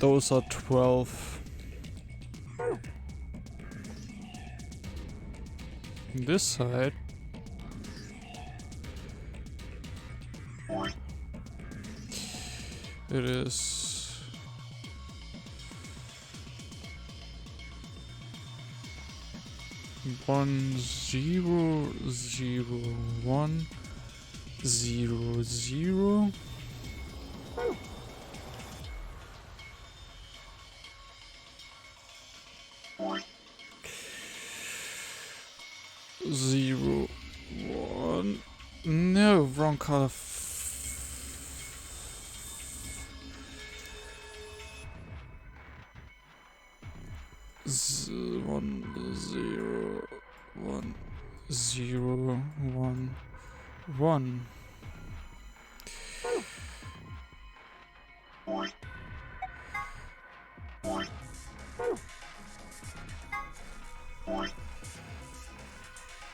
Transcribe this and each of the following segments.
those are 12. This side. It is 1 0 0 1 0 0. Zero, one. No, wrong color. One, zero, one, zero, one, one.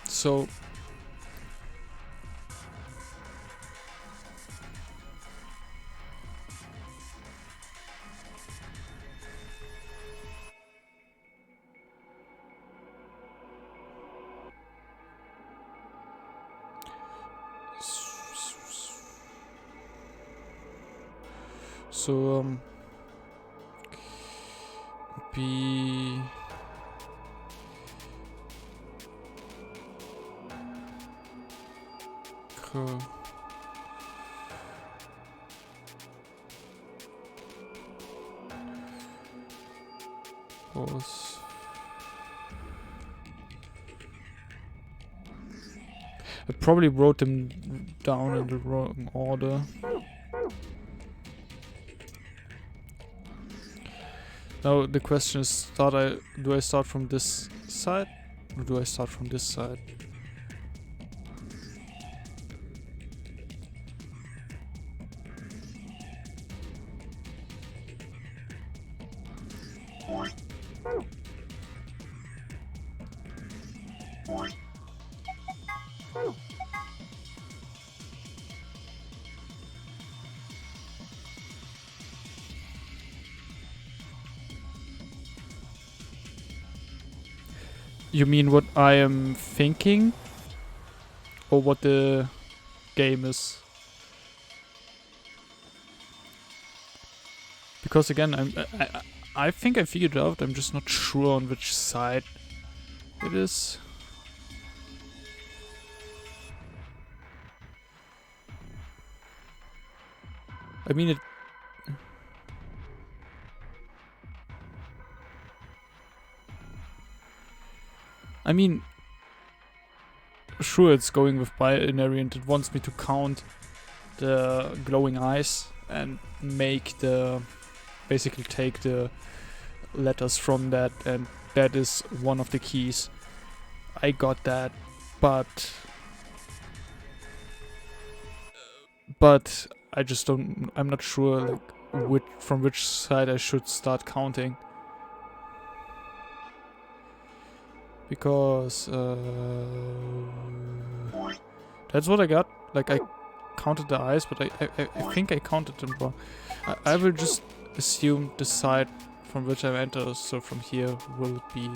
So B was I probably wrote them down in the wrong order. Now the question is, do I start from this side or do I start from this side? You mean what I am thinking? Or what the game is? Because again, I think I figured it out, I'm just not sure on which side it is. I mean it... I mean, sure, it's going with binary and it wants me to count the glowing eyes and make the... basically take the letters from that, and that is one of the keys. I got that, but I just don't... I'm not sure like from which side I should start counting. Because that's what I got. Like I counted the eyes, but I think I counted them wrong. I will just assume the side from which I enter, so from here will be...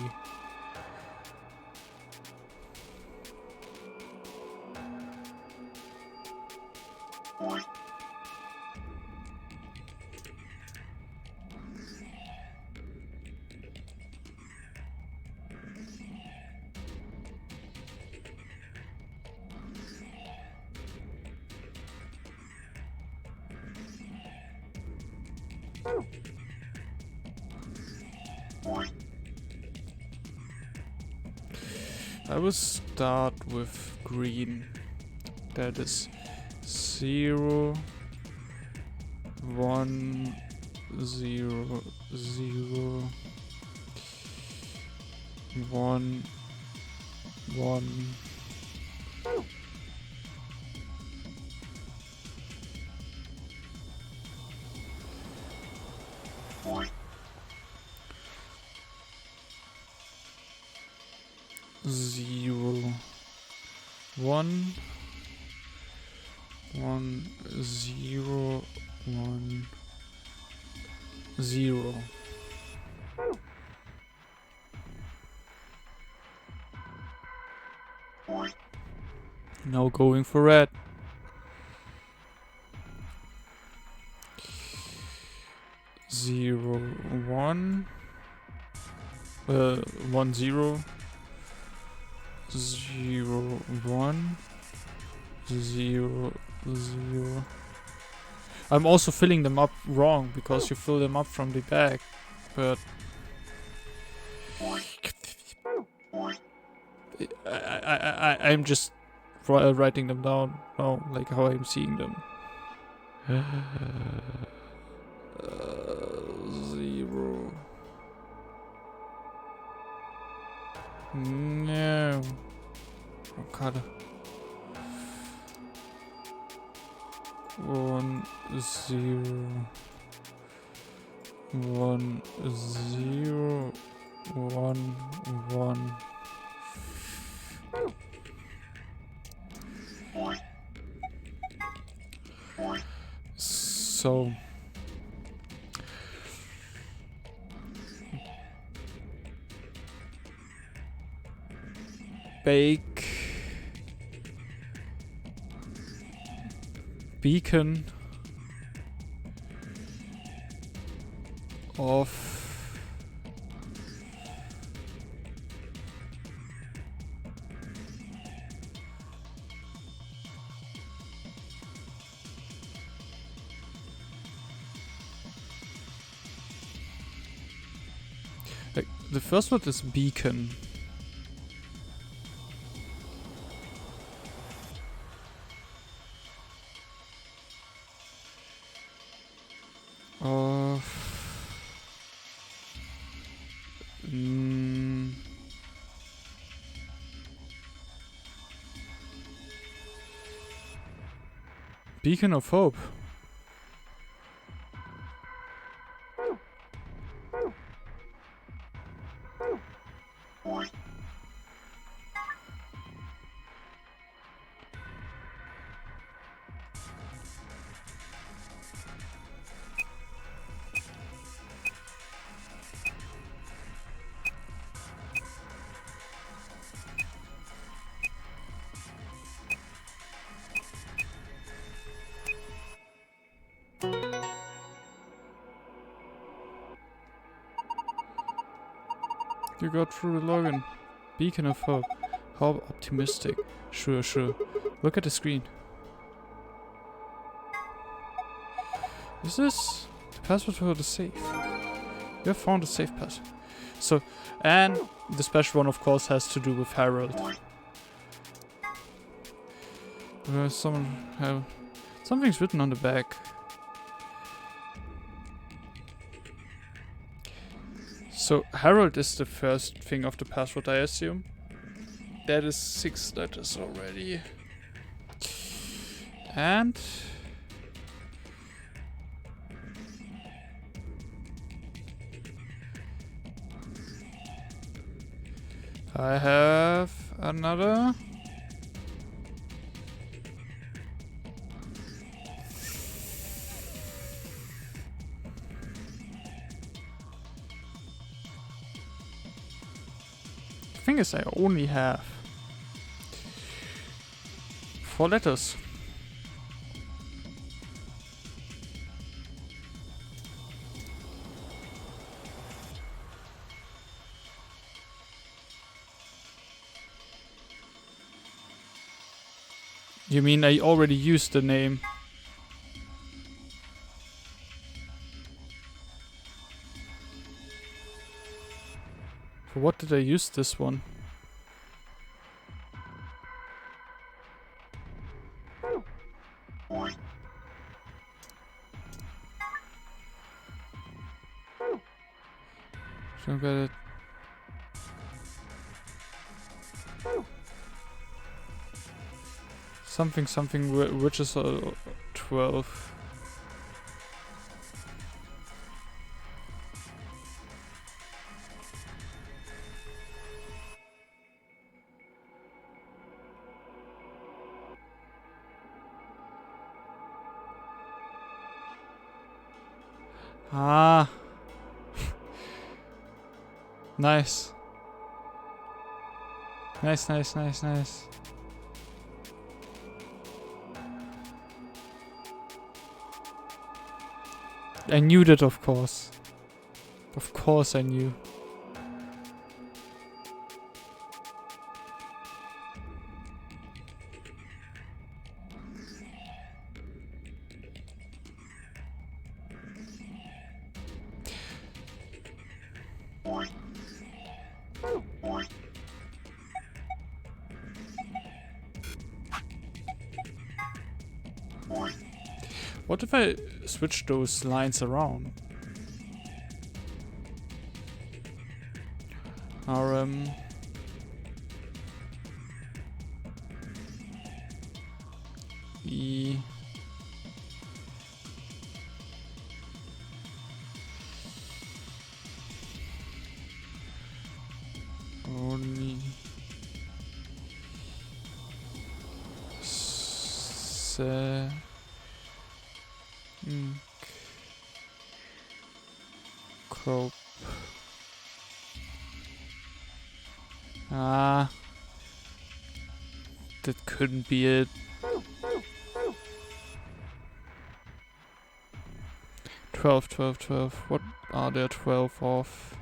I will start with green. That is 0, 1, 0, 0, 1, 1. Zero, 1, 1, 0, 1, 0. Now going for red. 0, 1. 1, 0. 0, 1. 0, 0. I'm also filling them up wrong because you fill them up from the back, but I'm just writing them down now, like how I'm seeing them. 0. No. Oh god. 1, 0. 1, 0. 1, 1. So bake beacon of like the first word is beacon. Beacon of Hope. You got through the login. Beacon of Hope. How optimistic. Sure, sure. Look at the screen. Is this the password for the safe? You have found a safe password. So, and the special one of course has to do with Harold. Something's written on the back. So Harold is the first thing of the password, I assume. That is 6 letters already. And I have another. The thing is, I only have 4 letters. You mean I already used the name? For what did I use this one? So I got it. Something which is 12. Ah, Nice. Nice, nice, nice, nice. I knew that, of course. Of course I knew. What if I switch those lines around? RM. E. Only. Se. Cope. Ah. That couldn't be it. 12, 12, 12. What are there 12 of?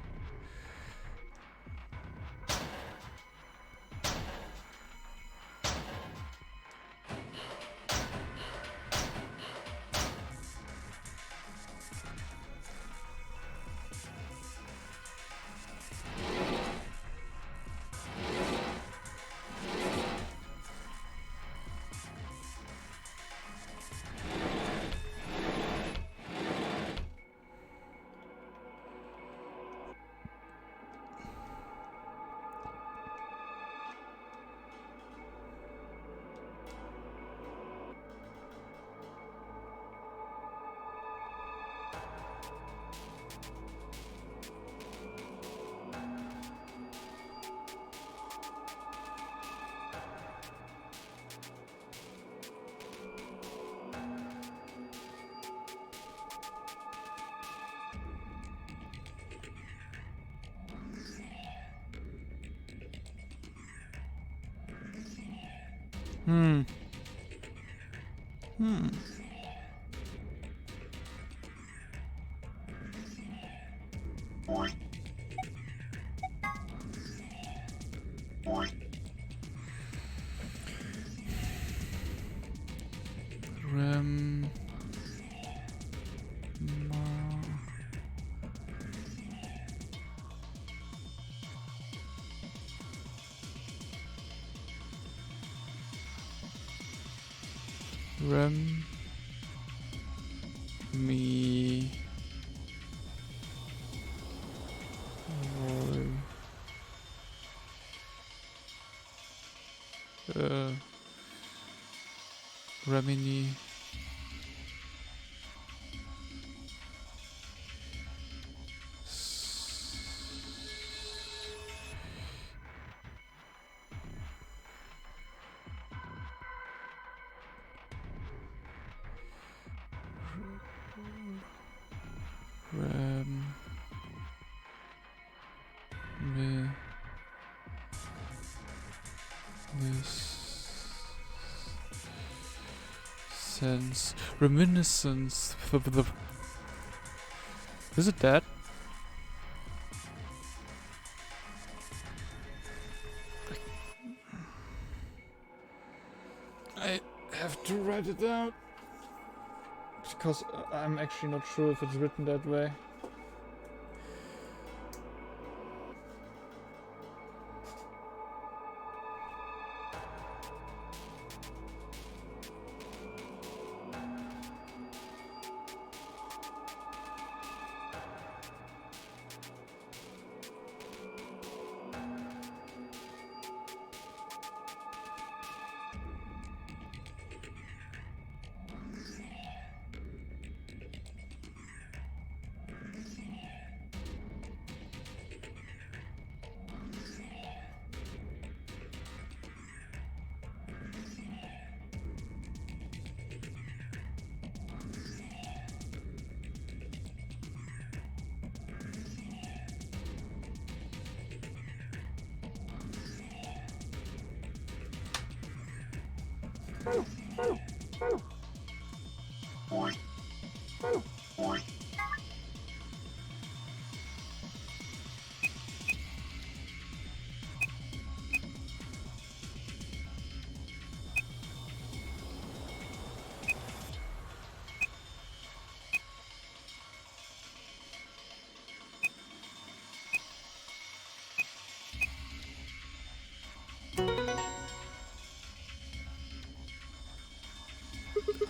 Hmm. Rem. Rem. Me. Roll. Remini. Rem. Me. This. Sense. Reminiscence. Is it that? I have to write it down. Because I'm actually not sure if it's written that way.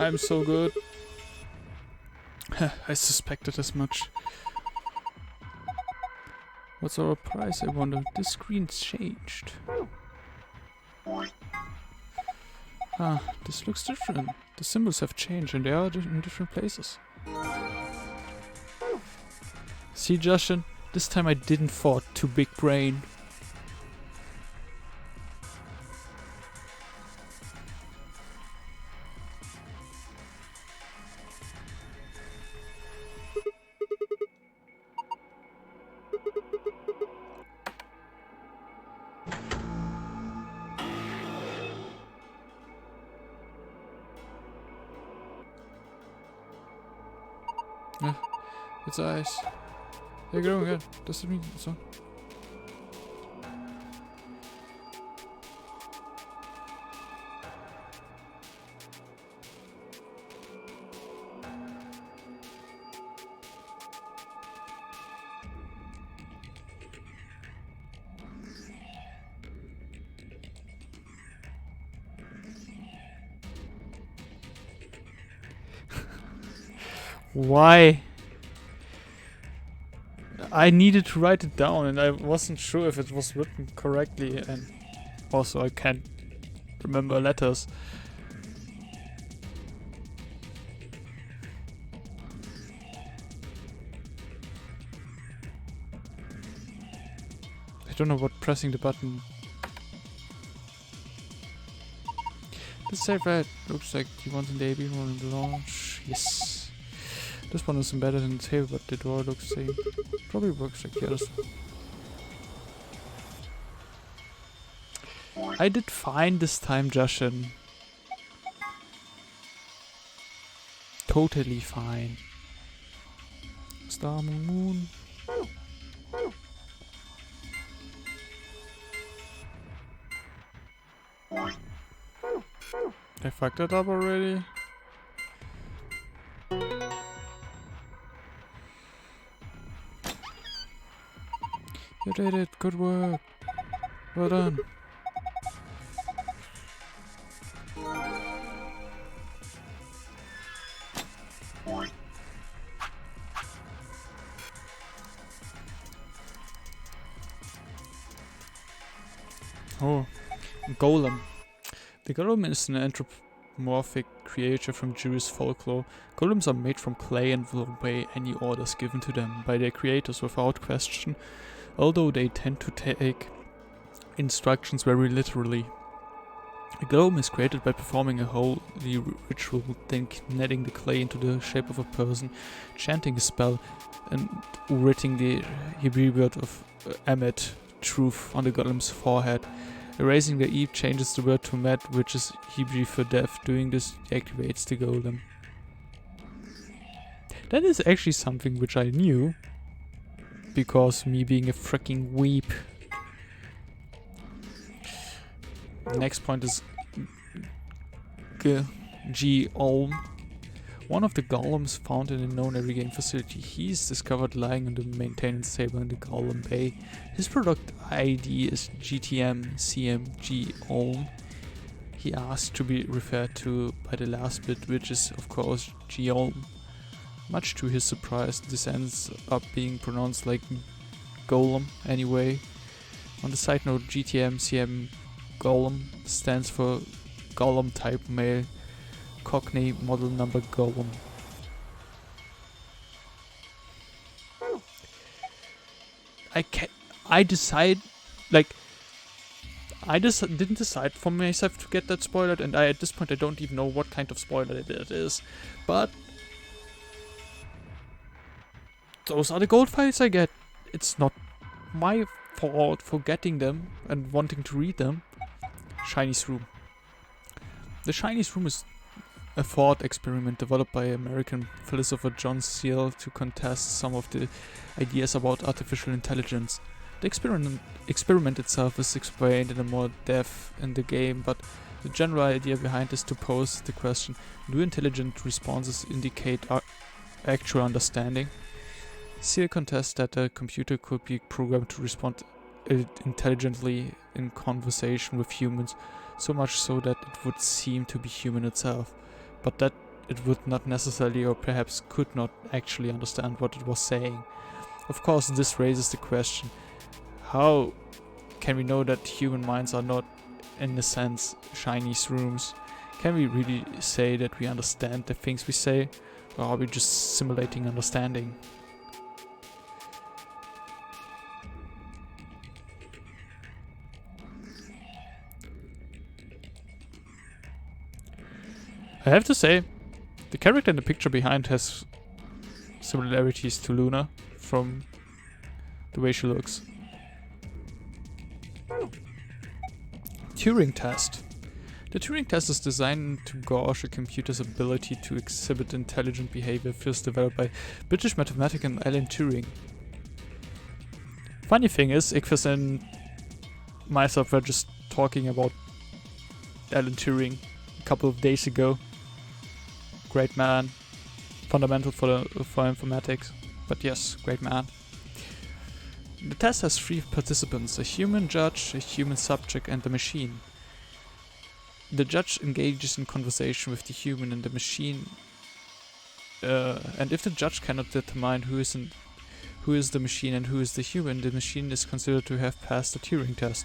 I'm so good. I suspected as much. What's our price, I wonder? This screen's changed. Ah, this looks different. The symbols have changed and they are in different places. See, Justin? This time I didn't fought too big brain. It's ice. They're growing again. Does it mean so? Why? I needed to write it down and I wasn't sure if it was written correctly, and also I can't remember letters. I don't know what pressing the button. Let's save that. Looks like you want the AB one in the launch. Yes. This one is embedded in the table, but the door looks the same. Probably works like the others. I did fine this time, Justin. Totally fine. Star Moon. I fucked that up already. You did it, good work. Well done. Oh, Golem. The golem is an anthropomorphic creature from Jewish folklore. Golems are made from clay and will obey any orders given to them by their creators without question, although they tend to take instructions very literally. A golem is created by performing a holy ritual, then kneading the clay into the shape of a person, chanting a spell, and writing the Hebrew word of Emet, truth, on the golem's forehead. Erasing the E changes the word to Met, which is Hebrew for death. Doing this deactivates the golem. That is actually something which I knew, because me being a freaking weep. Next point is G-Olm. One of the golems found in a known every game facility. He is discovered lying on the maintenance table in the Golem Bay. His product ID is GTM-CMG-Olm. He asked to be referred to by the last bit, which is of course G-Olm. Much to his surprise, this ends up being pronounced like Golem anyway. On the side note, GTM-CM Golem stands for Golem type male, Cockney model number Golem. I just didn't decide for myself to get that spoiled, and at this point I don't even know what kind of spoiler it is. But those are the gold files I get. It's not my fault for getting them and wanting to read them. Shiny's Room. The Shiny's Room is a thought experiment developed by American philosopher John Searle to contest some of the ideas about artificial intelligence. The experiment itself is explained in a more depth in the game, but the general idea behind is to pose the question: do intelligent responses indicate actual understanding? Searle contests that a computer could be programmed to respond intelligently in conversation with humans, so much so that it would seem to be human itself. But that it would not necessarily, or perhaps could not actually understand what it was saying. Of course, this raises the question, how can we know that human minds are not, in a sense, Chinese rooms? Can we really say that we understand the things we say, or are we just simulating understanding? I have to say, the character in the picture behind has similarities to Luna from the way she looks. Turing test. The Turing test is designed to gauge a computer's ability to exhibit intelligent behavior, first developed by British mathematician Alan Turing. Funny thing is, Ichthys and myself were just talking about Alan Turing a couple of days ago. Great man. Fundamental for informatics. But yes, great man. The test has 3 participants, a human judge, a human subject and a machine. The judge engages in conversation with the human and the machine, and if the judge cannot determine who is the machine and who is the machine is considered to have passed the Turing test.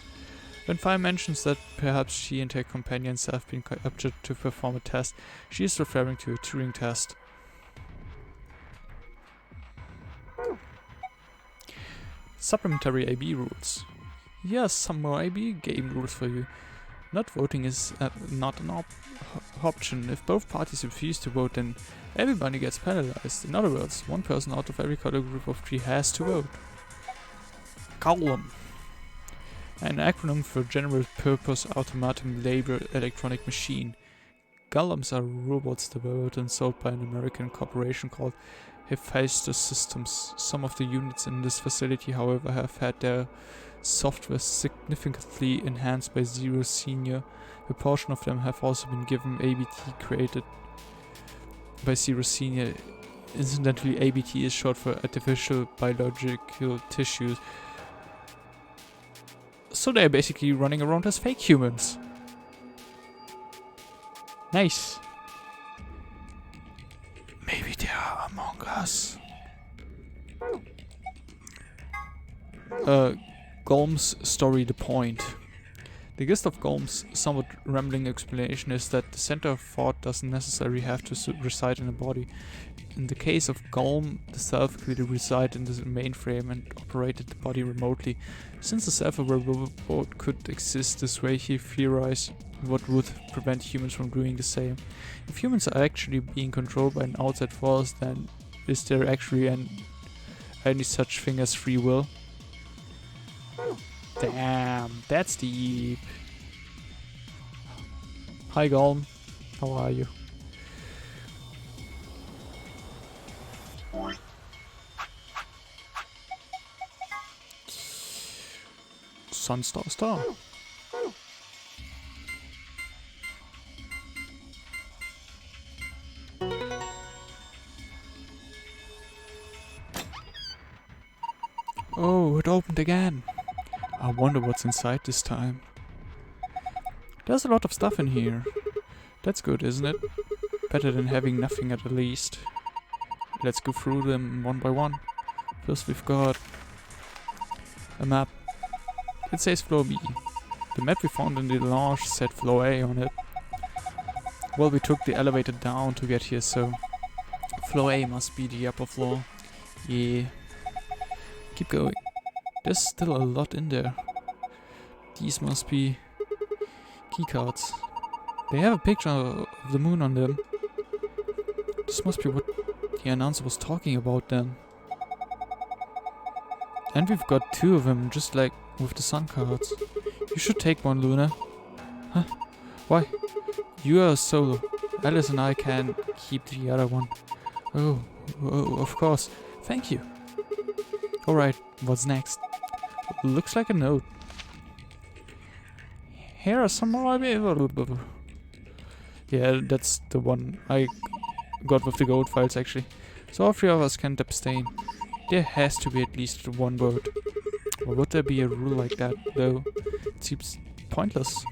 When Fire mentions that perhaps she and her companions have been captured to perform a test, she is referring to a Turing test. Supplementary AB rules. Here's some more AB game rules for you. Not voting is not an option. If both parties refuse to vote, then everybody gets penalized. In other words, one person out of every color group of 3 has to vote. Golem. An acronym for General Purpose Automatic Labor Electronic Machine. Golems are robots developed and sold by an American corporation called Hephaestus Systems. Some of the units in this facility, however, have had their software significantly enhanced by Zero Senior. A portion of them have also been given ABT created by Zero Senior. Incidentally, ABT is short for Artificial Biological Tissues. So they're basically running around as fake humans. Nice. Maybe they are among us. Golem's story, the point. The gist of Golem's somewhat rambling explanation is that the center of thought doesn't necessarily have to reside in a body. In the case of Golem, the self could reside in the mainframe and operated the body remotely. Since the self-aware robot could exist this way, he theorized what would prevent humans from doing the same. If humans are actually being controlled by an outside force, then is there actually any such thing as free will? Damn, that's deep. Hi Golem, how are you? Sun, star, star. Oh, it opened again. I wonder what's inside this time. There's a lot of stuff in here. That's good, isn't it? Better than having nothing at the least. Let's go through them one by one. First we've got a map. It says floor B. The map we found in the launch said floor A on it. Well, we took the elevator down to get here, so floor A must be the upper floor. Yeah. Keep going. There's still a lot in there. These must be keycards. They have a picture of the moon on them. This must be what the announcer was talking about then. And we've got 2 of them, just like with the sun cards. You should take one, Luna. Huh? Why? You are a solo. Alice and I can keep the other one. Oh, of course. Thank you. Alright, what's next? Looks like a note. Here are some more. Yeah, that's the one I got with the gold files actually. So all 3 of us can't abstain. There has to be at least one word. Or would there be a rule like that, though? It seems pointless.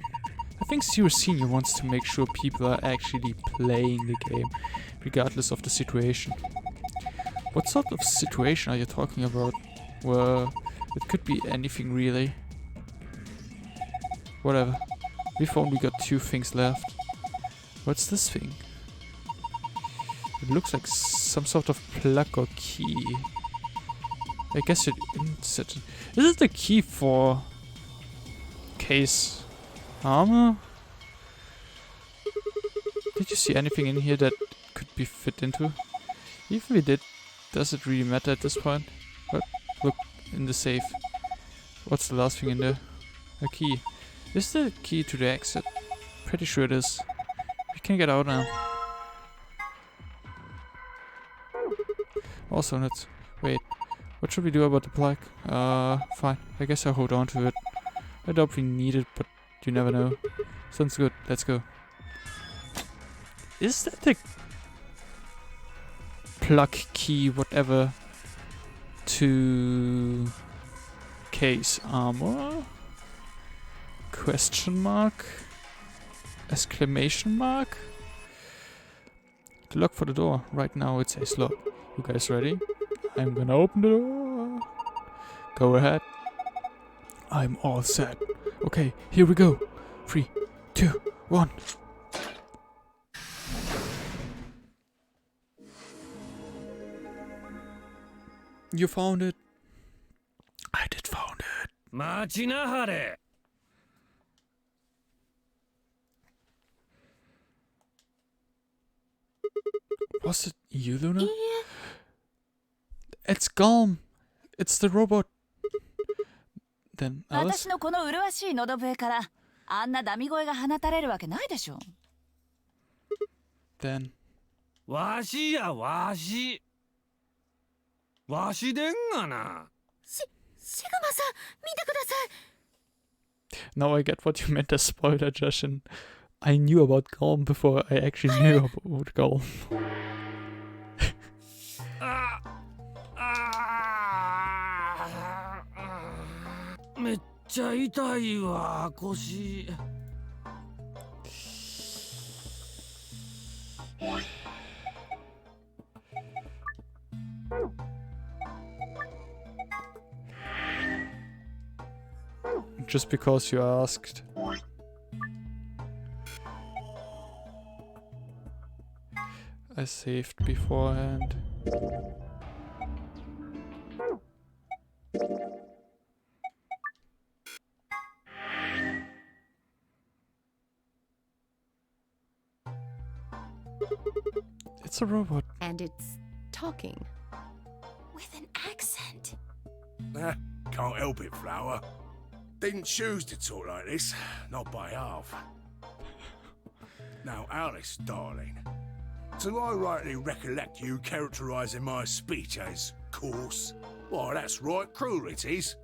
I think Zero Senior wants to make sure people are actually playing the game, regardless of the situation. What sort of situation are you talking about? Well, it could be anything really. Whatever. We've only got 2 things left. What's this thing? It looks like some sort of plug or key. I guess it insert. Is it the key for case armor? Did you see anything in here that could be fit into? Even if we did, does it really matter at this point? But look in the safe. What's the last thing in there? A key. Is the key to the exit? Pretty sure it is. We can get out now. Also nuts. Wait. What should we do about the plug? Fine. I guess I'll hold on to it. I doubt we need it, but you never know. Sounds good. Let's go. Is that the plug key, whatever, to case armor? Question mark? Exclamation mark? The lock for the door. Right now it says lock. You guys ready? I'm gonna open the door. Go ahead. I'm all set. Okay, here we go. 3, 2, 1. You found it. I did found it. 待ちなはれ。 Was it you, Luna? It's Galm. It's the robot. Then Alice? 私のこの麗しい喉笛からあんなダミ声が放たれるわけないでしょ。 Then わしやわし。わしでんがな。シグマさん、見てください。 now I get what you meant as spoiler, Josh, and I knew about Galm before I actually knew about Galm. めっちゃ痛いわ腰。Just because you asked. I saved beforehand. It's a robot. And it's talking. With an accent. Can't help it, Flower. Didn't choose to talk like this, not by half. Now, Alice, darling, do I rightly recollect you characterising my speech as coarse? Why, that's right, cruel it is.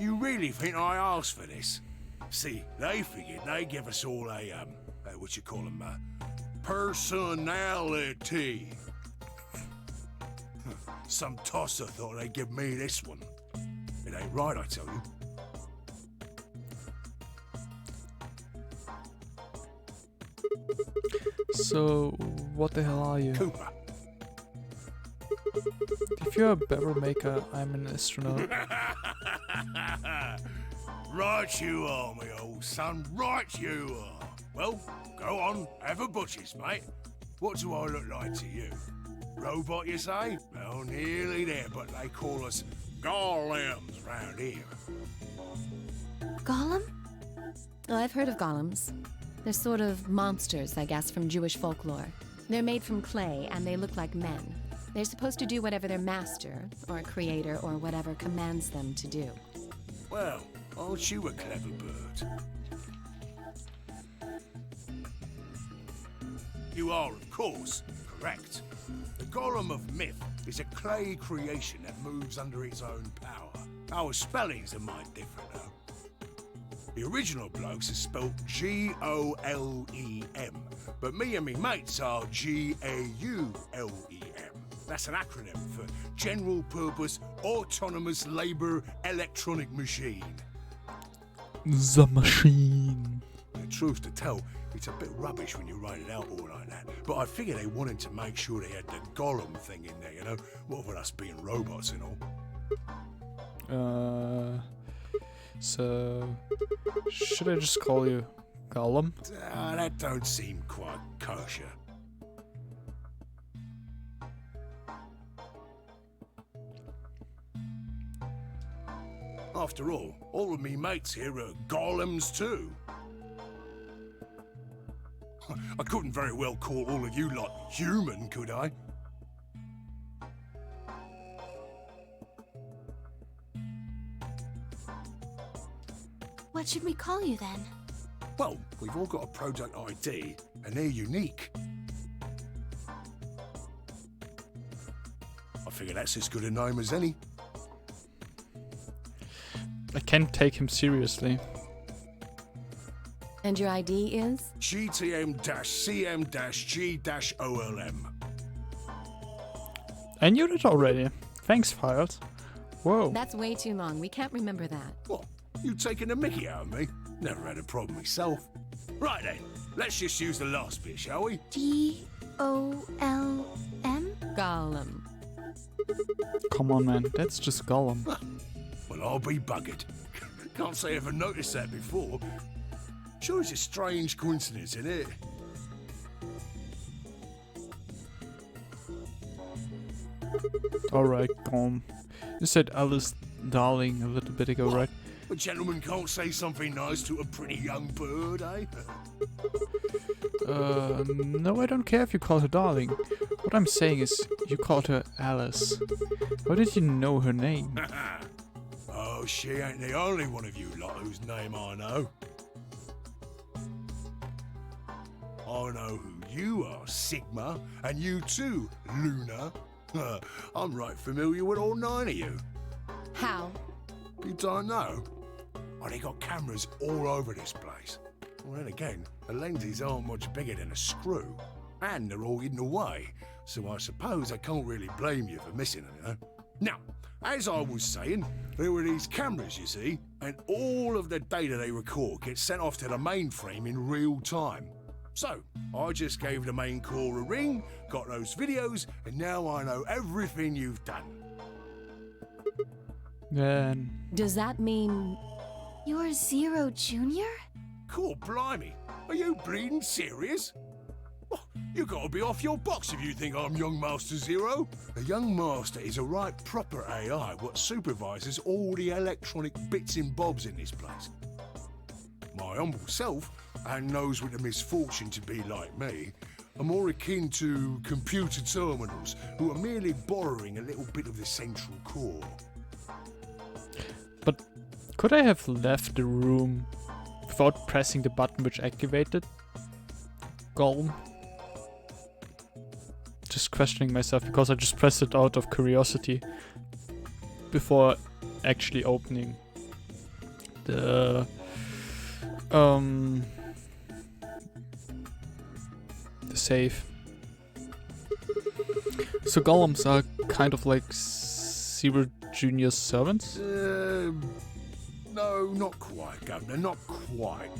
You really think I asked for this? See, they figured they'd give us all a, what you call them, personality. Some tosser thought they'd give me this one. It ain't right, I tell you. So, what the hell are you? Cooper. If you're a barrel maker, I'm an astronaut. Right you are, me old son, right you are. Well, go on, have a butcher's, mate. What do I look like to you? Robot, you say? Well, nearly there, but they call us golems round here. Golem? Oh, I've heard of golems. They're sort of monsters, I guess, from Jewish folklore. They're made from clay, and they look like men. They're supposed to do whatever their master, or creator, or whatever commands them to do. Well, aren't you a clever bird? You are, of course, correct. The Golem of Myth is a clay creation that moves under its own power. Our spellings are might different, though. The original blokes are spelt G-O-L-E-M, but me and me mates are G-A-U-L-E-M. That's an acronym for General Purpose Autonomous Labour Electronic Machine. The machine. The truth to tell, it's a bit rubbish when you write it out all like that. But I figure they wanted to make sure they had the Gollum thing in there, you know? What with us being robots and all. So should I just call you Gollum? That don't seem quite kosher. After all of me mates here are Golems too. I couldn't very well call all of you lot human, could I? What should we call you then? Well, we've all got a product ID, and they're unique. I figure that's as good a name as any. I can't take him seriously. And your ID is? GTM-CM-G-OLM. I knew that already. Thanks, Files. Whoa. That's way too long. We can't remember that. What? You taking a mickey out of me? Never had a problem myself. Right then, let's just use the last bit, shall we? G-O-L-M? Gollum. Come on, man. That's just Gollum. Well, I'll be buggered. Can't say I ever noticed that before. Sure, it's a strange coincidence, isn't it? Alright, Gollum. You said Alice Darling a little bit ago, right? A gentleman can't say something nice to a pretty young bird, eh? No, I don't care if you call her Darling. What I'm saying is, you called her Alice. How did you know her name? Oh, she ain't the only one of you lot whose name I know. I know who you are, Sigma, and you too, Luna. I'm right familiar with all 9 of you. How? You don't know? Oh, they got cameras all over this place. Well, then again, the lenses aren't much bigger than a screw. And they're all hidden away, so I suppose I can't really blame you for missing them, you know? Now, as I was saying, there were these cameras, you see, and all of the data they record gets sent off to the mainframe in real time. So, I just gave the main core a ring, got those videos, and now I know everything you've done. Then... Does that mean... You're Zero Jr.? Cool, blimey. Are you bleeding serious? Oh, you gotta be off your box if you think I'm Young Master Zero. A Young Master is a right proper AI what supervises all the electronic bits and bobs in this place. My humble self, and those with the misfortune to be like me, are more akin to computer terminals who are merely borrowing a little bit of the central core. But could I have left the room without pressing the button which activated Gollum? Just questioning myself because I just pressed it out of curiosity before actually opening the save. So Golems are kind of like Zero Junior's servants? No, not quite, Governor, not quite.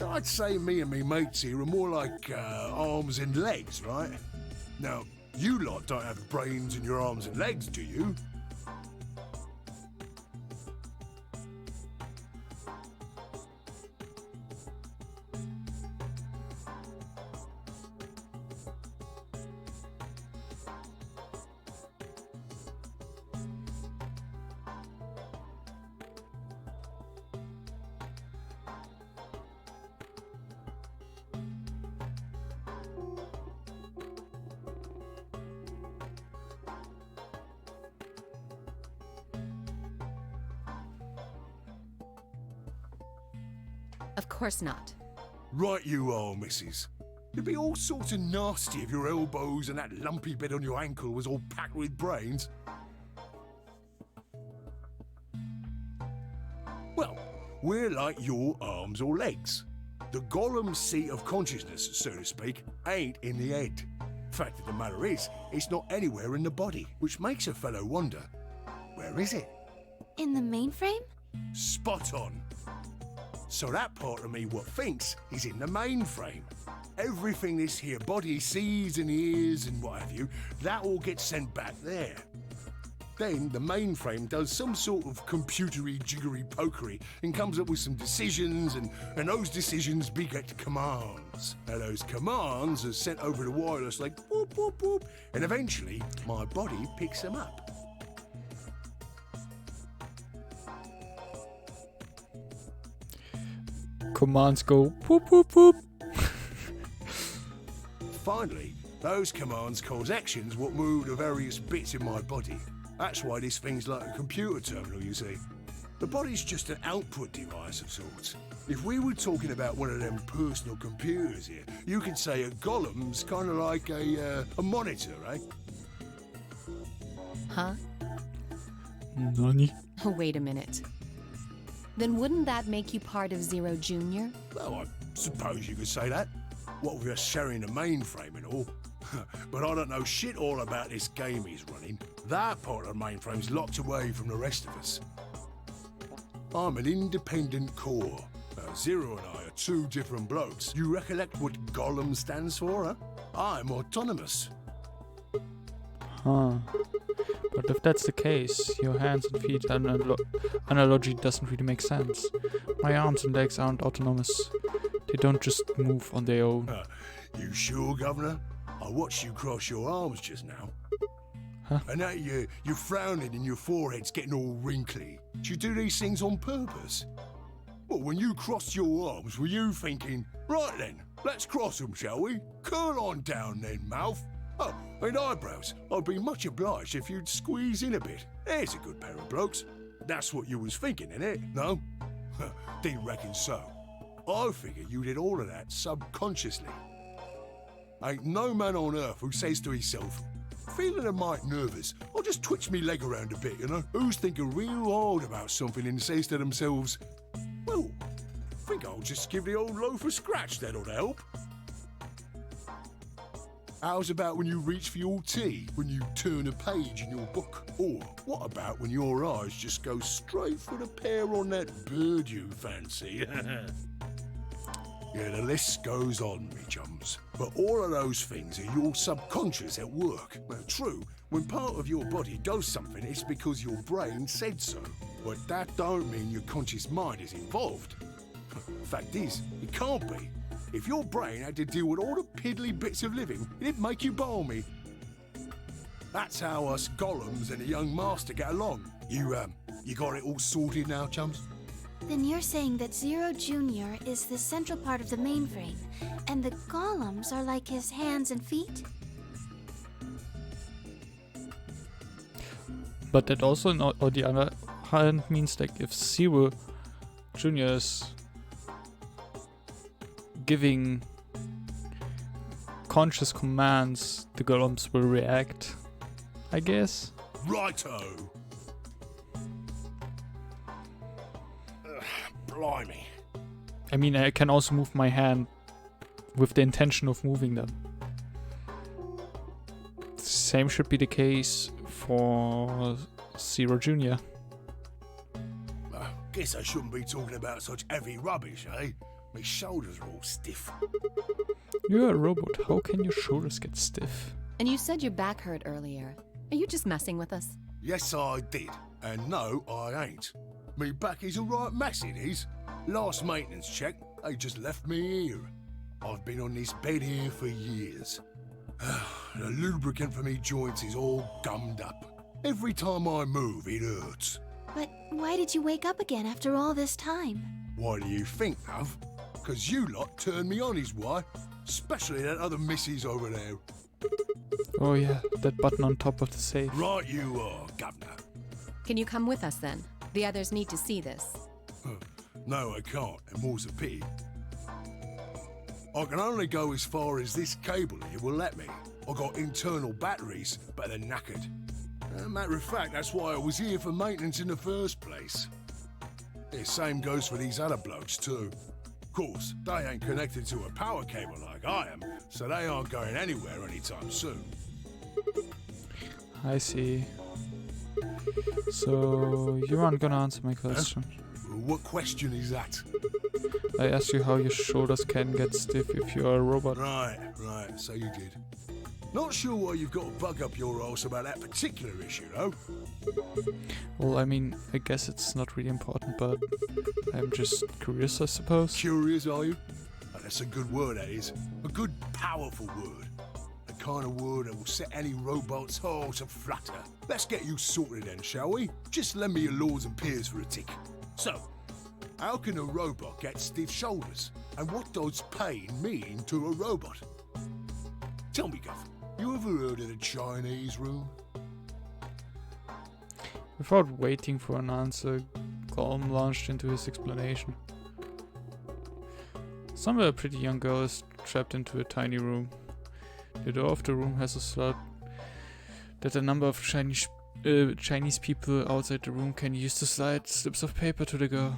I'd say me and me mates here are more like arms and legs, right? Now, you lot don't have brains in your arms and legs, do you? Of course not. Right you are, missus. You'd be all sorts of nasty if your elbows and that lumpy bit on your ankle was all packed with brains. Well, we're like your arms or legs. The Gollum's seat of consciousness, so to speak, ain't in the head. Fact of the matter is, it's not anywhere in the body, which makes a fellow wonder, where is it? In the mainframe? Spot on. So that part of me what thinks is in the mainframe. Everything this here body sees and hears and what have you, that all gets sent back there. Then the mainframe does some sort of computery jiggery pokery and comes up with some decisions, and those decisions beget commands. Now those commands are sent over the wireless like whoop whoop whoop, and eventually my body picks them up. Commands go whoop whoop whoop. Finally, those commands cause actions what move the various bits in my body. That's why this thing's like a computer terminal, you see. The body's just an output device of sorts. If we were talking about one of them personal computers here, you could say a golem's kind of like a monitor, eh? Huh? Nani? Oh, wait a minute. Then wouldn't that make you part of Zero Junior? Well, I suppose you could say that. What with us sharing the mainframe and all. But I don't know shit all about this game he's running. That part of the mainframe's locked away from the rest of us. I'm an independent core. Zero and I are two different blokes. You recollect what Golem stands for, huh? I'm autonomous. Huh. But if that's the case, your hands and feet analogy doesn't really make sense. My arms and legs aren't autonomous. They don't just move on their own. You sure, Governor? I watched you cross your arms just now. Huh? And now you're frowning and your forehead's getting all wrinkly. Do you do these things on purpose? Well, when you crossed your arms, were you thinking, right then, let's cross them, shall we? Curl on down then, mouth. Oh, and eyebrows. I'd be much obliged if you'd squeeze in a bit. There's a good pair of blokes. That's what you was thinking, innit? No? Didn't reckon so. I figure you did all of that subconsciously. Ain't no man on earth who says to himself, feeling a mite nervous, I'll just twitch me leg around a bit, you know? Who's thinking real hard about something and says to themselves, well, I think I'll just give the old loaf a scratch, that'll help. How's about when you reach for your tea, when you turn a page in your book? Or what about when your eyes just go straight for the pair on that bird you fancy? Yeah, the list goes on, me chums. But all of those things are your subconscious at work. Well, true, when part of your body does something, it's because your brain said so. But that don't mean your conscious mind is involved. Fact is, it can't be. If your brain had to deal with all the piddly bits of living, it'd make you balmy. That's how us golems and the young master get along. You got it all sorted now, chums? Then you're saying that Zero Junior is the central part of the mainframe, and the golems are like his hands and feet? But that also, on the other hand, means like if Zero Junior is giving conscious commands, the golems will react, I guess. Righto. Blimey. I mean, I can also move my hand with the intention of moving them. Same should be the case for Zero Junior. Guess I shouldn't be talking about such heavy rubbish, eh? My shoulders are all stiff. You're a robot. How can your shoulders get stiff? And you said your back hurt earlier. Are you just messing with us? Yes, I did. And no, I ain't. Me back is a right mess, it is. Last maintenance check, they just left me here. I've been on this bed here for years. The lubricant for me joints is all gummed up. Every time I move, it hurts. But why did you wake up again after all this time? Why do you think, love? 'Cause you lot turned me on is why. Especially that other missus over there. Oh yeah, that button on top of the safe. Right you are, Governor. Can you come with us then? The others need to see this. No, I can't, and more's a pity. I can only go as far as this cable here will let me. I got internal batteries, but they're knackered. Matter of fact, that's why I was here for maintenance in the first place. The same goes for these other blokes too. Of course, they ain't connected to a power cable like I am, so they aren't going anywhere anytime soon. I see. So you aren't gonna answer my question. What question is that? I asked you how your shoulders can get stiff if you are a robot. Right, so you did. Not sure why you've got a bug up your arse about that particular issue, though. Well, I mean, I guess it's not really important, but I'm just curious, I suppose. Curious, are you? Oh, that's a good word, that is. A good, powerful word. The kind of word that will set any robot's heart to flutter. Let's get you sorted then, shall we? Just lend me your lords and peers for a tick. So, how can a robot get stiff shoulders? And what does pain mean to a robot? Tell me, Guff, you ever heard of the Chinese room? Without waiting for an answer, Gollum launched into his explanation. Somewhere a pretty young girl is trapped into a tiny room. The door of the room has a slot that a number of Chinese people outside the room can use to slide slips of paper to the girl.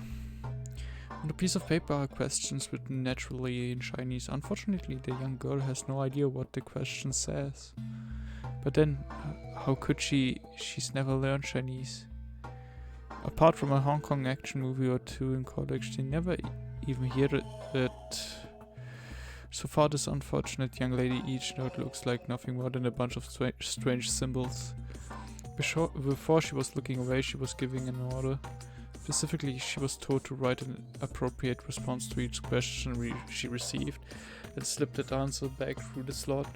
On the piece of paper are questions written naturally in Chinese. Unfortunately, the young girl has no idea what the question says. But then, how could she? She's never learned Chinese. Apart from a Hong Kong action movie or two in college, she never even heard it. So far, this unfortunate young lady, each note looks like nothing more than a bunch of strange symbols. Before she was looking away, she was giving an order. Specifically, she was told to write an appropriate response to each question she received, and slip that answer back through the slot.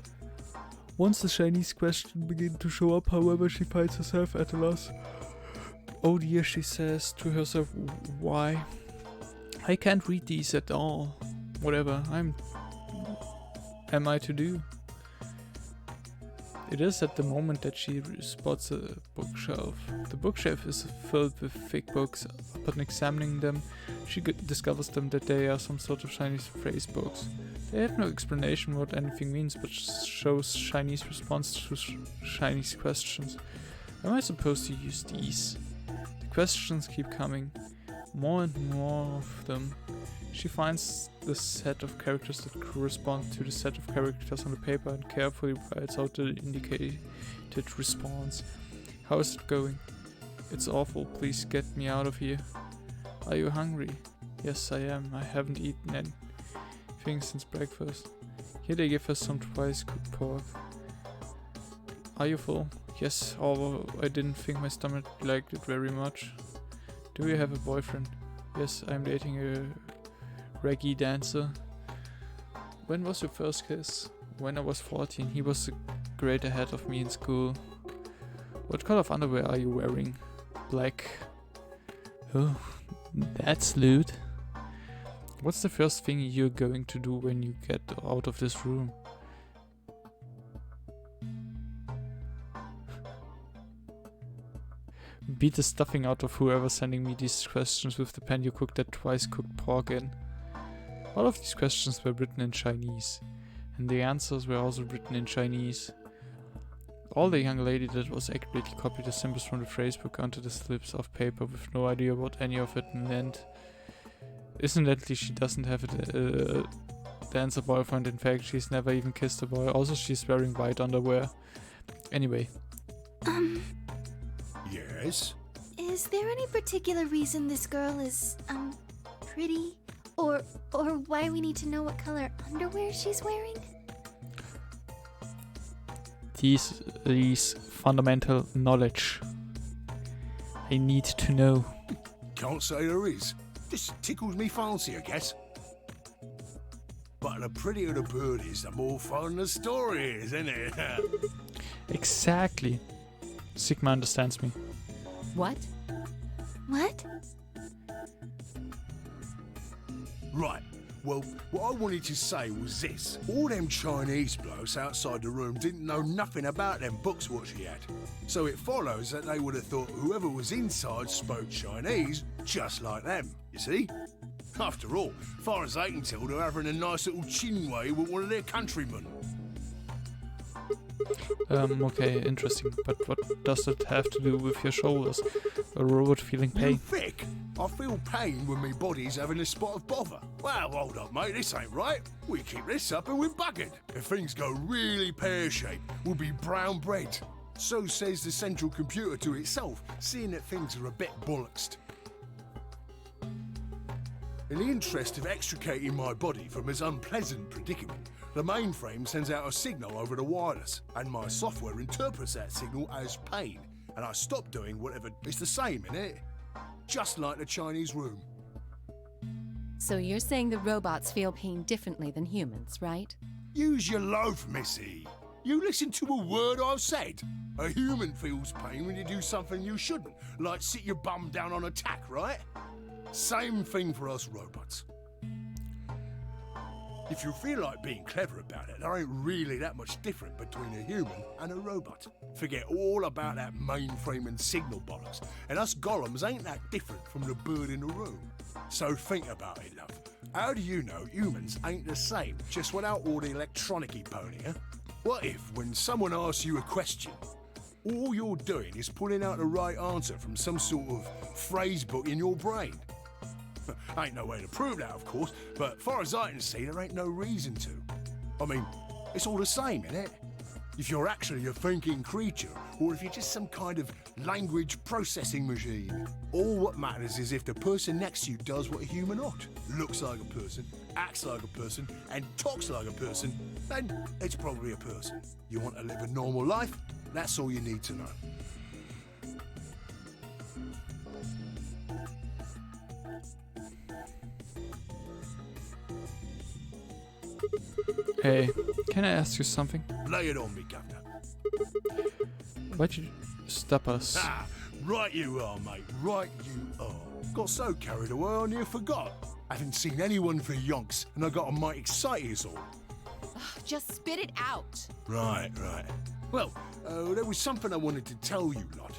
Once the Chinese question begins to show up, however, she finds herself at a loss. Oh dear, she says to herself, why? I can't read these at all. Whatever am I to do? It is at the moment that she spots a bookshelf. The bookshelf is filled with thick books. Upon examining them, she discovers that they are some sort of Chinese phrase books. They have no explanation what anything means, but shows Chinese response to Chinese questions. Am I supposed to use these? The questions keep coming. More and more of them. She finds the set of characters that correspond to the set of characters on the paper and carefully writes out the indicated response. How is it going? It's awful. Please get me out of here. Are you hungry? Yes, I am. I haven't eaten anything since breakfast. Here they give us some twice cooked pork. Are you full? Yes, although I didn't think my stomach liked it very much. Do you have a boyfriend? Yes, I'm dating a reggae dancer. When was your first kiss? When I was 14. He was a grade ahead of me in school. What color of underwear are you wearing? Black. Oh, that's lewd. What's the first thing you're going to do when you get out of this room? Beat the stuffing out of whoever's sending me these questions with the pen you cooked that twice cooked pork in. All of these questions were written in Chinese, and the answers were also written in Chinese. All the young lady did was accurately copy the symbols from the phrasebook onto the slips of paper with no idea what any of it meant. Incidentally, she doesn't have a dancer boyfriend. In fact, she's never even kissed a boy. Also, she's wearing white underwear. Anyway. Yes? Is there any particular reason this girl is, pretty? Or why we need to know what color underwear she's wearing? These fundamental knowledge. I need to know. Can't say there is. Just tickles me fancy, I guess. But the prettier the bird is, the more fun the story is, isn't it? Exactly. Sigma understands me. What? What? Right. Well, what I wanted to say was this. All them Chinese blokes outside the room didn't know nothing about them books what she had. So it follows that they would have thought whoever was inside spoke Chinese just like them, you see? After all, far as they can tell, they're having a nice little chin way with one of their countrymen. Okay, interesting. But what does it have to do with your shoulders? A robot feeling You pain? thick? I feel pain when my body's having a spot of bother. Well, hold up, mate, this ain't right. We keep this up and we're buggered. If things go really pear-shaped, we'll be brown bread. So says the central computer to itself, seeing that things are a bit bollocksed. In the interest of extricating my body from this unpleasant predicament, the mainframe sends out a signal over the wireless, and my software interprets that signal as pain, and I stop doing whatever. It's the same, innit? Just like the Chinese room. So you're saying the robots feel pain differently than humans, right? Use your loaf, Missy. You listen to a word I've said. A human feels pain when you do something you shouldn't, like sit your bum down on a tack, right? Same thing for us robots. If you feel like being clever about it, there ain't really that much different between a human and a robot. Forget all about that mainframe and signal bollocks, and us golems ain't that different from the bird in the room. So think about it, love. How do you know humans ain't the same, just without all the electronic-y pony, huh? What if, when someone asks you a question, all you're doing is pulling out the right answer from some sort of phrase book in your brain? Ain't no way to prove that, of course, but far as I can see, there ain't no reason to. I mean, it's all the same, innit? If you're actually a thinking creature, or if you're just some kind of language processing machine. All what matters is if the person next to you does what a human ought, looks like a person, acts like a person, and talks like a person, then it's probably a person. You want to live a normal life? That's all you need to know. Hey, can I ask you something? Lay it on me, Governor. Why'd you stop us? Ah, right you are, mate. Right you are. Got so carried away I near forgot. I haven't seen anyone for yonks, and I got a mite excited as all. Just spit it out. Right. Well, there was something I wanted to tell you, lot.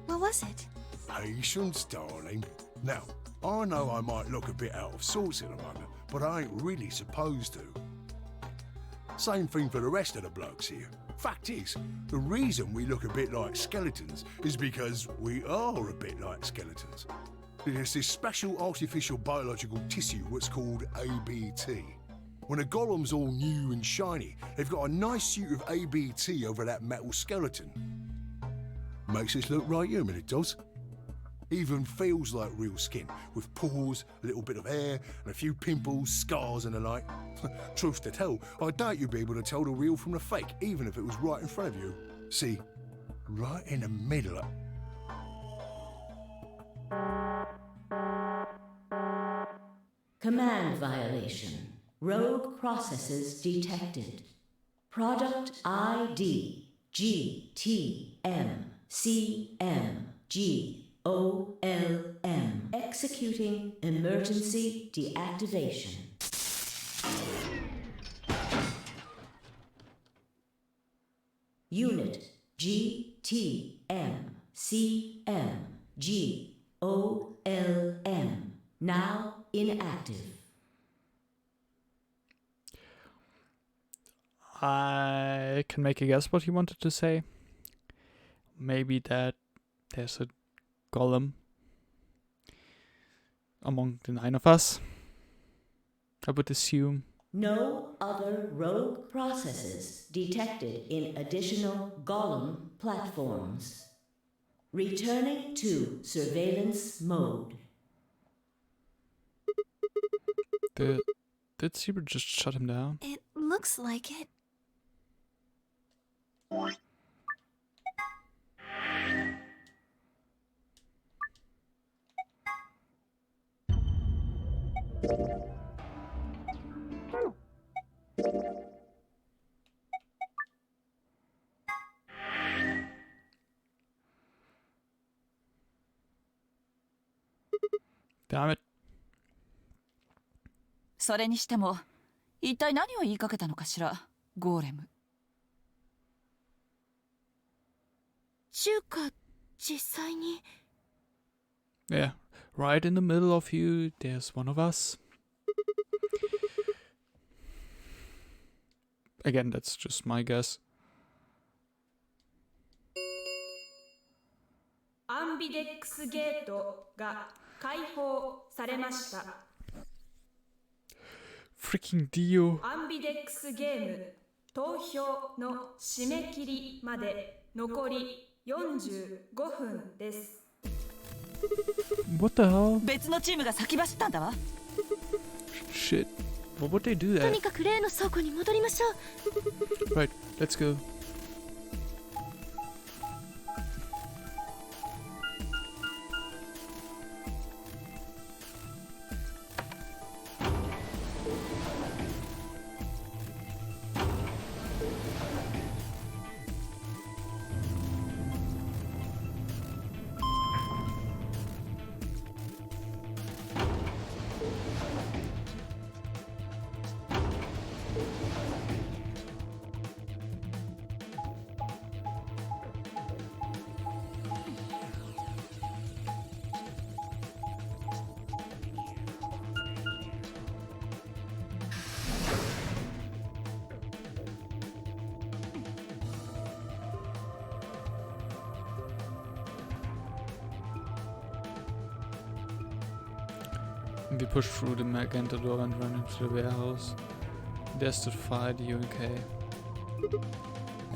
What was it? Patience, darling. Now, I know I might look a bit out of sorts at the moment, but I ain't really supposed to. Same thing for the rest of the blokes here. Fact is, the reason we look a bit like skeletons is because we are a bit like skeletons. There's this special artificial biological tissue what's called ABT. When a golem's all new and shiny, they've got a nice suit of ABT over that metal skeleton. Makes us look right human, it does. Even feels like real skin, with pores, a little bit of hair, and a few pimples, scars and the like. Truth to tell, I doubt you'd be able to tell the real from the fake, even if it was right in front of you. See, right in the middle of... Command violation. Rogue processes detected. Product ID GTMCMGOLM. Executing emergency deactivation. Unit GTMCMGOLM. Now inactive. I can make a guess what he wanted to say. Maybe that there's a golem among the 9 of us. I would assume. No other rogue processes detected in additional golem platforms. Returning to surveillance mode. Did Zebra just shut him down? It looks like it. Damn it. それにしても一体何を言いかけたのかしら、ゴーレム。中華、実際に。Yeah, right in the middle of you, there's one of us. Again, that's just my guess. アンビデックスゲートが開放されました。Freaking Dio. アンビデックスゲーム投票の締め切りまで残り45分です。 What the hell? 別のチームが先走ったんだわ。shit. What would they do と that? にかく例の倉庫に戻りましょう。 Right, let's go. We push through the Magenta door and run into the warehouse. There stood Fire the UNK.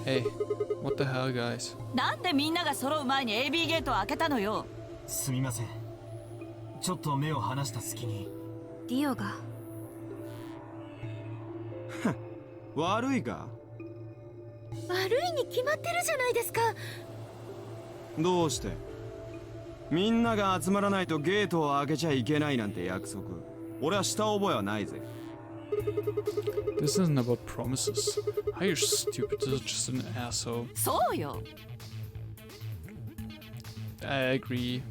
Hey, what the hell, guys? なんでみんなが揃う前に AB ゲートを開けたのよ。すみません。ちょっと目を離した隙に。ディオが。悪いか？悪いに決まってるじゃないですか。どうして？みんなが集まらないとゲートを開けちゃいけないなんて約束。俺はした覚えはないぜ。This isn't about promises. How you're stupid, you're just an asshole. そうよ。I agree.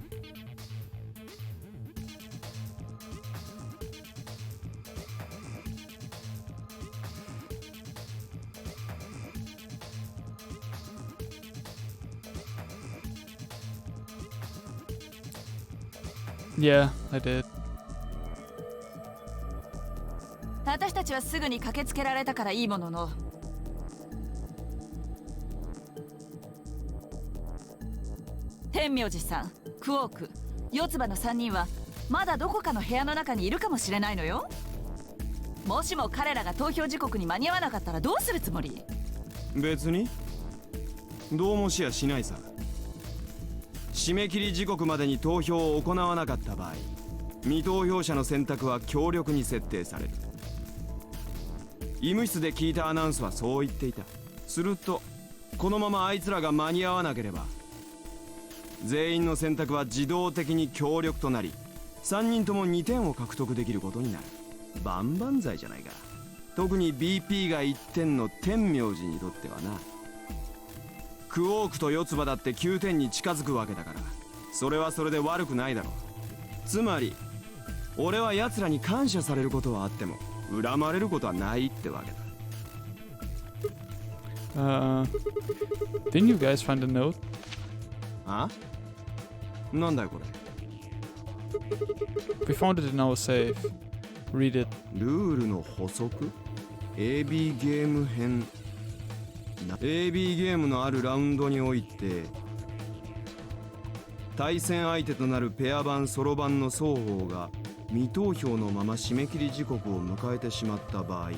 Yeah, I did. 私たちはすぐに駆けつけられたからいいものの、天明寺さん、クオーク、四つ葉の3人はまだどこかの部屋の中にいるかもしれないのよ。もしも彼らが投票時刻に間に合わなかったらどうするつもり？別にどうもしやしないさ。締め切り時刻までに投票を行わなかった場合、未投票者の選択は強力に設定される。医務室で聞いたアナウンスはそう言っていた。するとこのままあいつらが間に合わなければ、全員の選択は自動的に強力となり、3人とも2点を獲得できることになる。万々歳じゃないか。特に BP が1点の天明寺にとってはな。クオークと四つ葉だって9点に近づくわけだから、それはそれで悪くないだろう。つまり俺は奴らに感謝されることはあっても恨まれることはないってわけだ。Didn't you guys find a note? あ？なんだよこれ。 We found it in our safe. Read it. ルールの補足？ AB ゲーム編。AB ゲームのあるラウンドにおいて、対戦相手となるペア版ソロ版の双方が未投票のまま締め切り時刻を迎えてしまった場合、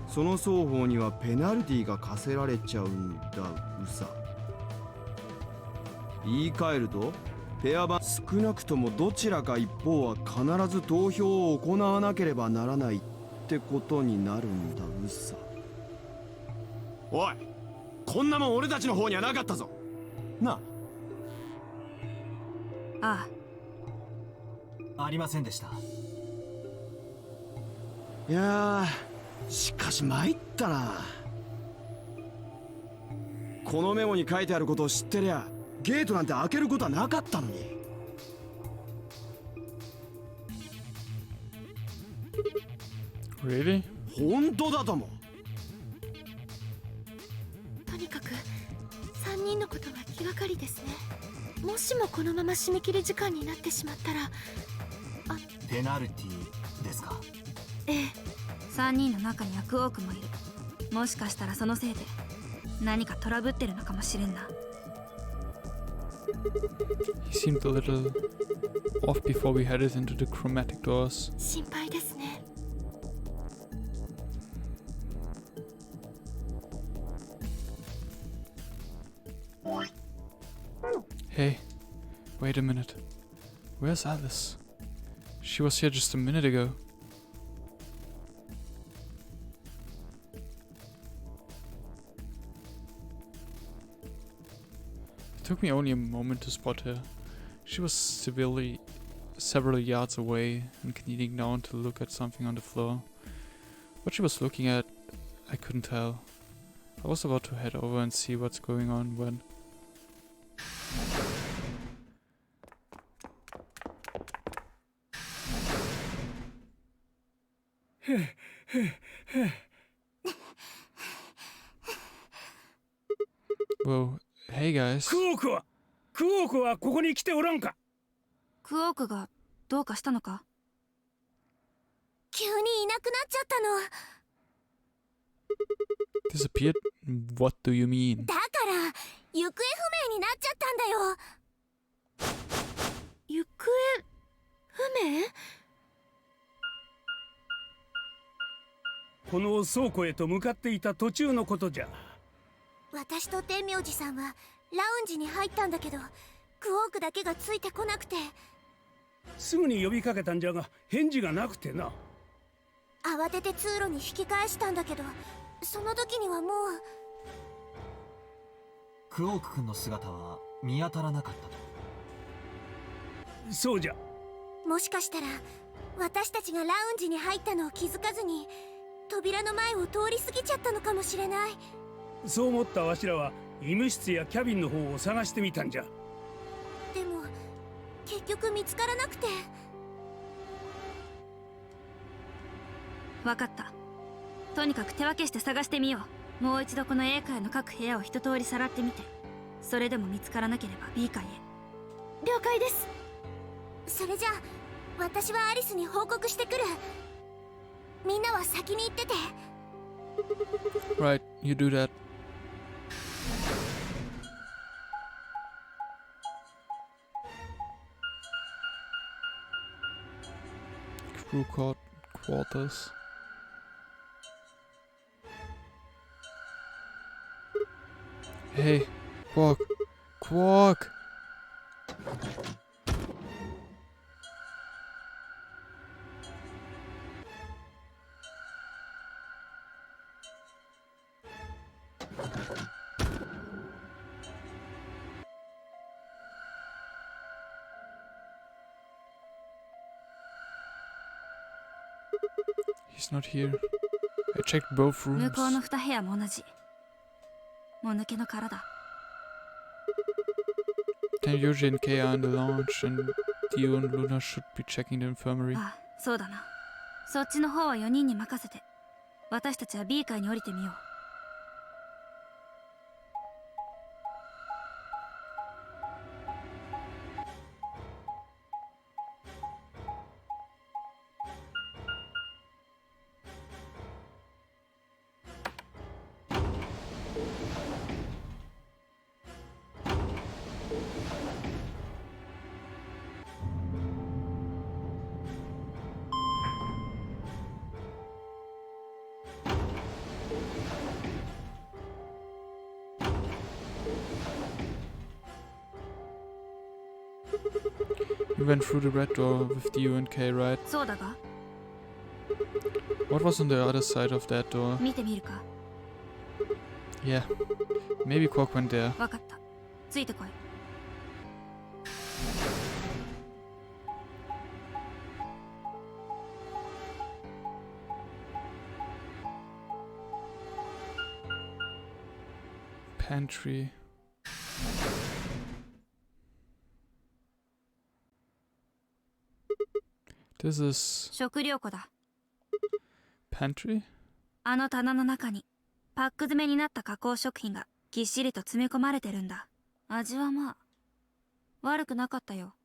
その双方にはペナルティが課せられちゃうんだうさ。言い換えると、ペア版少なくともどちらか一方は必ず投票を行わなければならないってことになるんだうさ。おい、こんなもん俺たちの方にはなかったぞ。なあありませんでした。いやー、しかし参ったな。このメモに書いてあることを知ってりゃゲートなんて開けることはなかったのに。Really? 本当だとも。とにかく3人のことが気がかりですね。もしもこのまま締め切り時間になってしまったら。ペナルティですか？ええ。3人の中にはクオークもいる。もしかしたらそのせいで何かトラブってるのかもしれんな。He seemed a little off before we headed into the chromatic doors. 心配ですね。Hey, wait a minute. Where's Alice? She was here just a minute ago. It took me only a moment to spot her. She was several yards away and kneeling down to look at something on the floor. What she was looking at, I couldn't tell. I was about to head over and see what's going on when... Whoa, hey guys. クオークはここに来ておらんか。クオークがどうかしたのか？急にいなくなっちゃったの。 Disappeared? What do you mean? だから行方不明になっちゃったんだよ。行方不明？この倉庫へと向かっていた途中のことじゃ。私と天明寺さんはラウンジに入ったんだけど、クオークだけがついてこなくて。すぐに呼びかけたんじゃが返事がなくてな。慌てて通路に引き返したんだけど、その時にはもう。クオーク君の姿は見当たらなかったと。そうじゃ。もしかしたら私たちがラウンジに入ったのを気づかずに扉の前を通り過ぎちゃったのかもしれない。そう思ったわしらは医務室やキャビンの方を探してみたんじゃ。でも結局見つからなくて。わかった。とにかく手分けして探してみよう。もう一度この A 階の各部屋を一通りさらってみて、それでも見つからなければ B 階へ。了解です。それじゃあ私はアリスに報告してくる。みんなは先に行ってて。 Right, you do that. Crew quarters. Hey, Quark! Quark! He's not here. I checked both 向 rooms. こうの2部屋も同じ。もぬけの殻だ。Tenryuji and Kei are in the lounge, and Dio and Luna should be checking the infirmary. ああ、そうだな。そっちの方は4人に任せて、私たちは B 階に降りてみよう。We went through the red door with Dio and Kei, right? そうだが、 What was on the other side of that door? 見てみるか。 Yeah, maybe Quark went there. わかった。ついてこい。Pantry. This is 食料庫だ。 pantry? あの棚の中にパック詰めになった加工食品がぎっしりと詰め込まれてるんだ。味はまあ悪くなかったよ。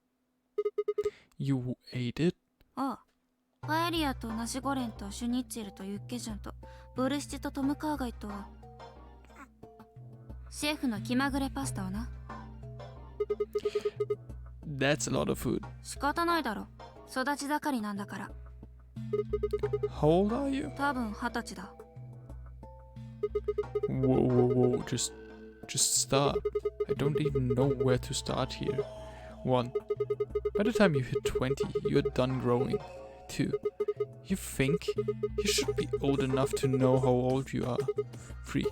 You ate it? ああ、パエリアとナシゴレンとシュニッチェルとユッケジュンとボルシチとトムカーガイとシェフの気まぐれパスタをな。 That's a lot of food. 仕方ないだろ。育ち盛りなんだから。 How old are you? 多分20歳だ。 Whoa. Just start. I don't even know where to start here. 1. By the time you hit 20, you're done growing. 2. You think? You should be old enough to know how old you are. 3.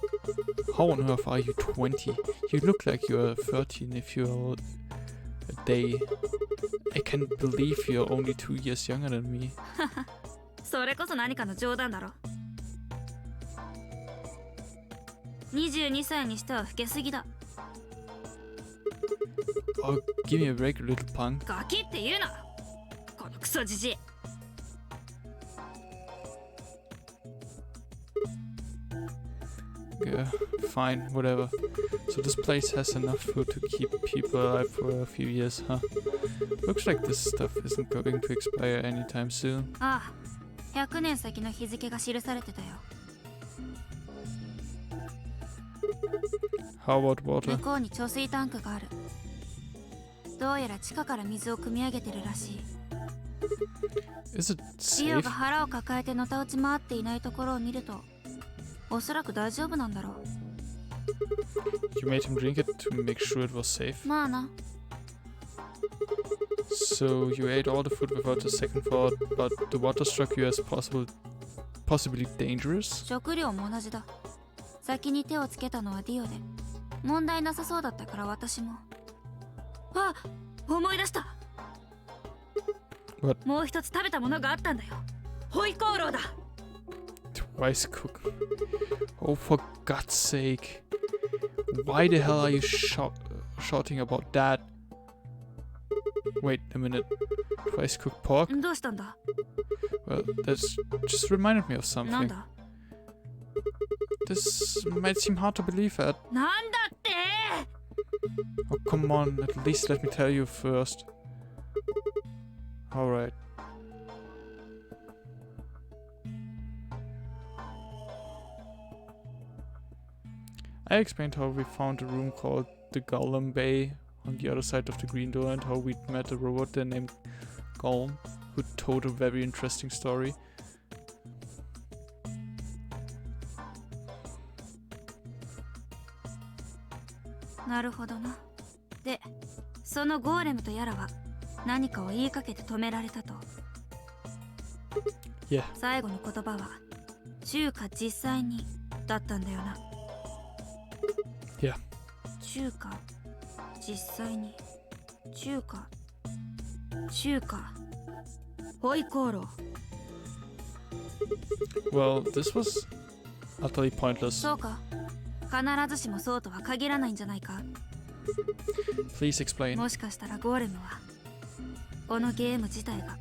How on earth are you 20? You look like you're 13 if you're a day. I can't believe you're only 2 years younger than me. それこそ何かの冗談だろ。22歳にしては老けすぎだ。Oh, give me a break, little punk. ガキって言うな。このクソじじい。Yeah, fine, whatever. So this place has enough food to keep people alive for a few years, huh? Looks like this stuff isn't going to expire anytime soon. ああ、100年先の日付が記されてたよ。How about water? 向こうに貯水タンクがある。どうやら地下から水を汲み上げてるらしい。Is it リオ safe? が腹を抱えてのたうち回っていないところを見ると、おそらく大丈夫なんだろう。You made him drink it to make sure it was safe? まあな。So you ate all the food without a second thought, but the water struck you as possibly dangerous? 食料も同じだ。先に手をつけたのはディオで、問題なさそうだったから私も。あ、思い出した。What? もう一つ食べたものがあったんだよ。ホイコーローだ。Twice cook. Oh, for God's sake. Why the hell are you shouting about that? Wait a minute. Twice cooked pork? どうしたんだ？ Well, that's just reminded me of なん something. だ？ This might seem hard to believe at. なんだって？ Oh, come on. At least let me tell you first. Alright. I explained how we found a room called the Golem Bay on the other side of the green door and how we'd met a robot there named Golem who told a very interesting story. なるほどな。で、そのゴーレムとやらは何かを言いかけて止められたと。Yeah. 最後の言葉は中華実際にだったんだよな。Yeah. 中華実際に中華ホイコーロー。 Well, this was utterly pointless. そうか。必ずしもそうとは限らないんじゃないか。 Please explain. もしかしたらゴーレムはこのゲーム自体が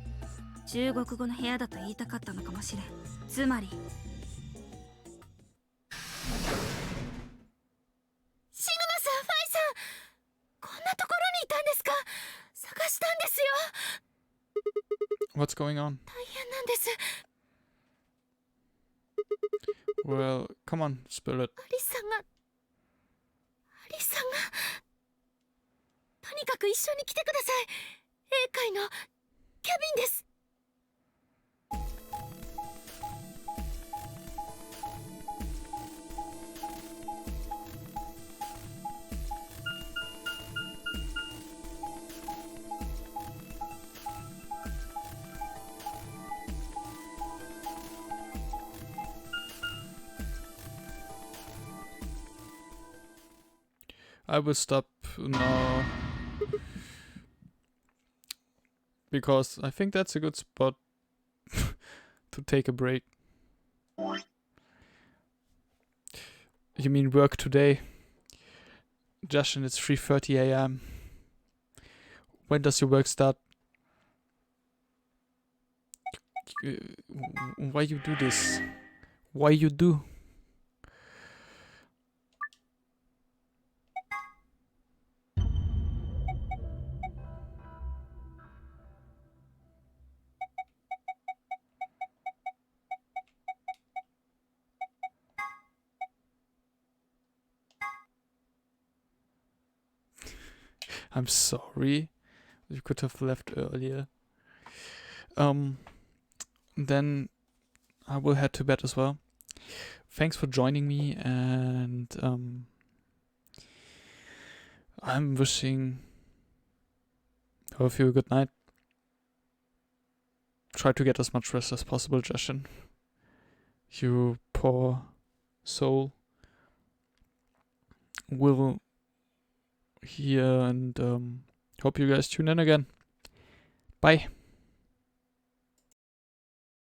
中国語の部屋だと言いたかったのかもしれん。つまりシグマさん、ファイさん、こんなところにいたんですか？探したんですよ。 What's going on? 大変なんです。 Well, come on, spill it. アリさんがとにかく一緒に来てください。英会のキャビンです。 I will stop now because I think that's a good spot to take a break. You mean work today? Justin, it's 3:30 a.m. When does your work start? Why you do this? Why you do? I'm sorry. You could have left earlier. Then I will head to bed as well. Thanks for joining me, and I'm wishing all of you a good night. try to get as much rest as possible, Jashin. You poor soul. Will here, and hope you guys tune in again. Bye.